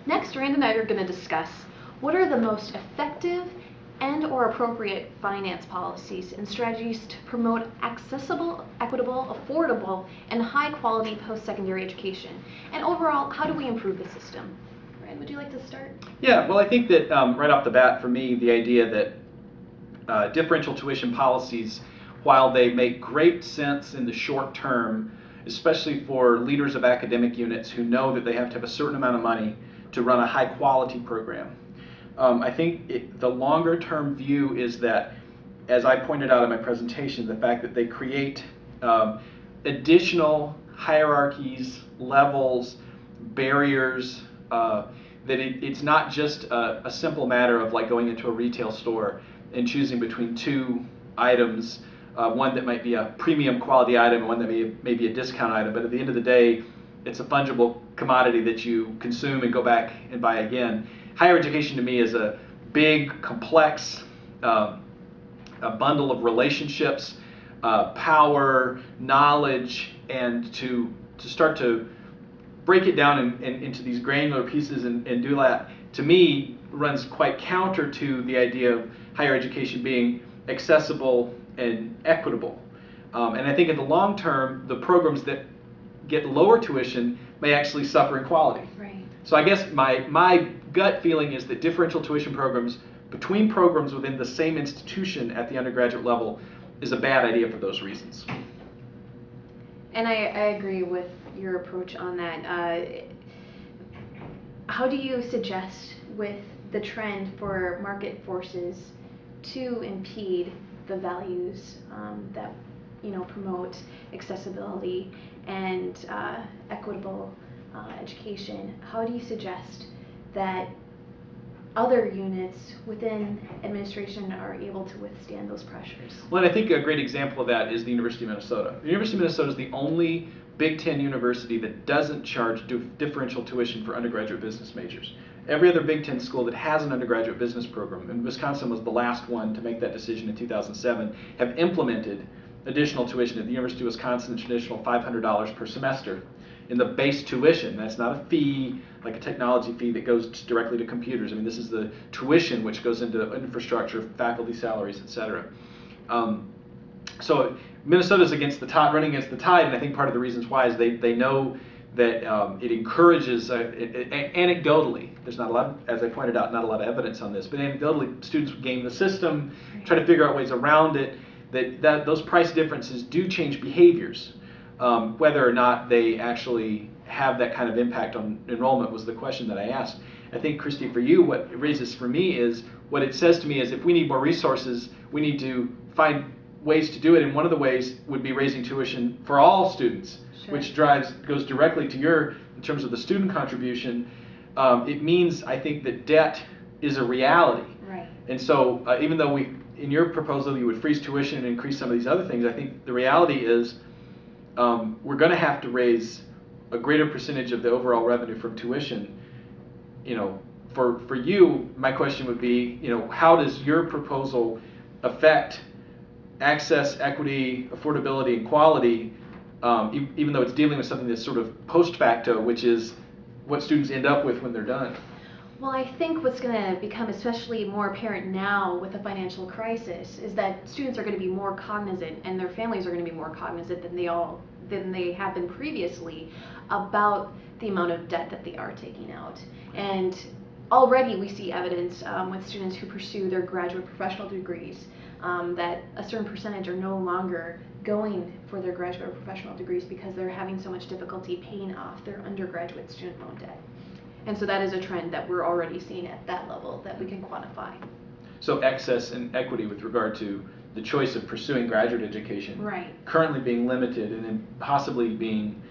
Next, Rand and I are going to discuss what are the most effective and or appropriate finance policies and strategies to promote accessible, equitable, affordable, and high-quality post-secondary education. And overall, how do we improve the system? Rand, would you like to start? Yeah, well, I think that right off the bat, for me, the idea that differential tuition policies, while they make great sense in the short term, especially for leaders of academic units who know that they have to have a certain amount of money to run a high-quality program, I think the longer-term view is that, as I pointed out in my presentation, the fact that they create additional hierarchies, levels, barriers, that it's not just a simple matter of like going into a retail store and choosing between two items, one that might be a premium quality item and one that may be a discount item, but at the end of the day, it's a fungible commodity that you consume and go back and buy again. Higher education to me is a big, complex a bundle of relationships, power, knowledge, and to start to break it down into these granular pieces and do that, to me, runs quite counter to the idea of higher education being accessible and equitable. And I think in the long term, the programs that get lower tuition may actually suffer in quality. Right. So I guess my gut feeling is that differential tuition programs between programs within the same institution at the undergraduate level is a bad idea for those reasons. And I agree with your approach on that. How do you suggest with the trend for market forces to impede the values that promote accessibility and equitable education? How do you suggest that other units within administration are able to withstand those pressures? Well, and I think a great example of that is the University of Minnesota. The University of Minnesota is the only Big Ten university that doesn't charge differential tuition for undergraduate business majors. Every other Big Ten school that has an undergraduate business program, and Wisconsin was the last one to make that decision in 2007, have implemented additional tuition. At the University of Wisconsin, it's an additional $500 per semester in the base tuition. That's not a fee, like a technology fee that goes directly to computers. I mean, this is the tuition which goes into infrastructure, faculty salaries, etc. So Minnesota's against the tide, running against the tide, and I think part of the reasons why is they know that it encourages, anecdotally, there's not a lot, as I pointed out, not a lot of evidence on this, but anecdotally, students game the system, try to figure out ways around it, that those price differences do change behaviors. Whether or not they actually have that kind of impact on enrollment was the question that I asked. I think, Christy, for you, what it raises for me is, what it says to me is if we need more resources, we need to find ways to do it, and one of the ways would be raising tuition for all students, sure, which goes directly to in terms of the student contribution. It means, I think, that debt is a reality. Right. And so even though in your proposal you would freeze tuition and increase some of these other things, I think the reality is we're going to have to raise a greater percentage of the overall revenue from tuition. For you, my question would be, how does your proposal affect access, equity, affordability, and quality, even though it's dealing with something that's sort of post facto, which is what students end up with when they're done? Well, I think what's going to become especially more apparent now with the financial crisis is that students are going to be more cognizant, and their families are going to be more cognizant than they have been previously about the amount of debt that they are taking out. And already we see evidence with students who pursue their graduate professional degrees that a certain percentage are no longer going for their graduate or professional degrees because they're having so much difficulty paying off their undergraduate student loan debt. And so that is a trend that we're already seeing at that level that we can quantify. So access and equity with regard to the choice of pursuing graduate education, right, currently being limited, and then possibly being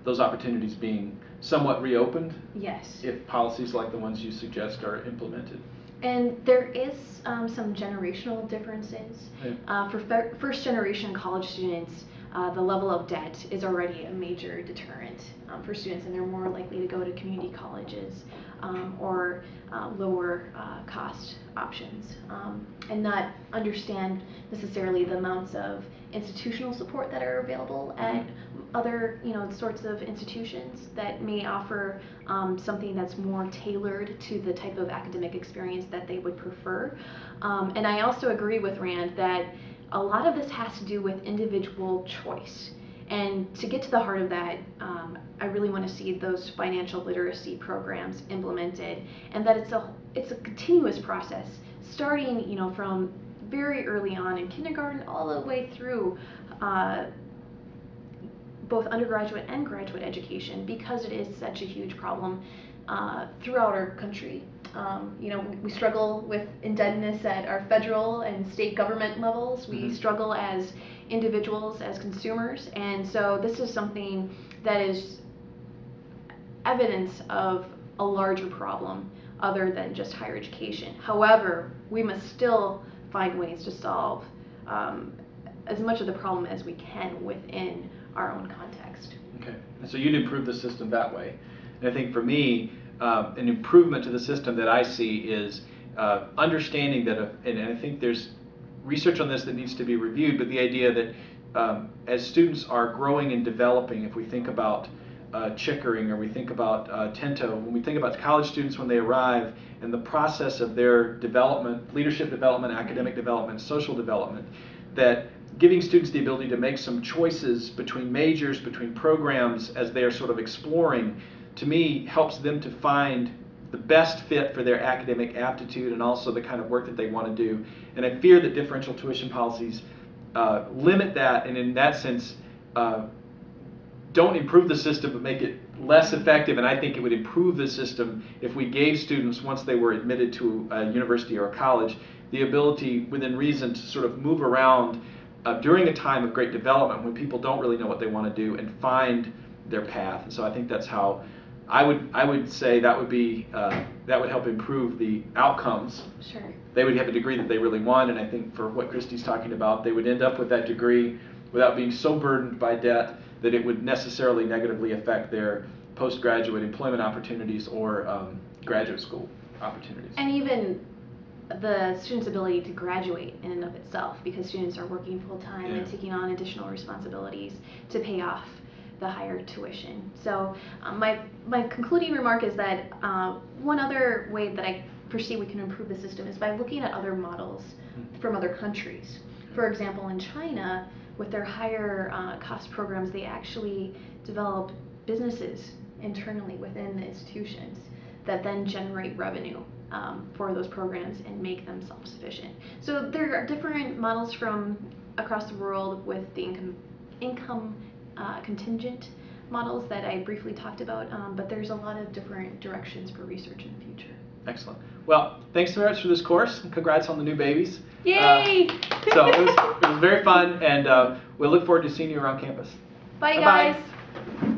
those opportunities being somewhat reopened. Yes. If policies like the ones you suggest are implemented. And there is some generational differences. Yeah. For first generation college students, the level of debt is already a major deterrent for students, and they're more likely to go to community colleges or lower cost options, and not understand necessarily the amounts of institutional support that are available at other sorts of institutions that may offer something that's more tailored to the type of academic experience that they would prefer. And I also agree with Rand that a lot of this has to do with individual choice. And to get to the heart of that, I really want to see those financial literacy programs implemented, and that it's a continuous process, starting from very early on in kindergarten all the way through both undergraduate and graduate education, because it is such a huge problem throughout our country. We struggle with indebtedness at our federal and state government levels. We struggle as individuals, as consumers, and so this is something that is evidence of a larger problem other than just higher education. However, we must still find ways to solve as much of the problem as we can within our own context. Okay, and so you'd improve the system that way. And I think for me, an improvement to the system that I see is understanding that, and I think there's research on this that needs to be reviewed, but the idea that as students are growing and developing, if we think about Chickering or we think about Tento, when we think about college students when they arrive and the process of their development, leadership development, academic development, social development, that giving students the ability to make some choices between majors, between programs as they are sort of exploring, to me helps them to find the best fit for their academic aptitude and also the kind of work that they want to do. And I fear that differential tuition policies limit that, and in that sense don't improve the system but make it less effective. And I think it would improve the system if we gave students, once they were admitted to a university or a college, the ability within reason to sort of move around during a time of great development when people don't really know what they want to do and find their path. And so I think that's how I would say that would be that would help improve the outcomes. Sure. They would have a degree that they really want, and I think for what Christy's talking about, they would end up with that degree without being so burdened by debt that it would necessarily negatively affect their postgraduate employment opportunities or graduate school opportunities. And even the student's ability to graduate in and of itself, because students are working full-time and taking on additional responsibilities to pay off the higher tuition. So my concluding remark is that one other way that I foresee we can improve the system is by looking at other models from other countries. For example, in China, with their higher cost programs, they actually develop businesses internally within the institutions that then generate revenue for those programs and make them self-sufficient. So there are different models from across the world with the income contingent models that I briefly talked about, but there's a lot of different directions for research in the future. Excellent. Well, thanks very much for this course, and congrats on the new babies. Yay! So it was very fun, and we look forward to seeing you around campus. Bye, Bye-bye. guys.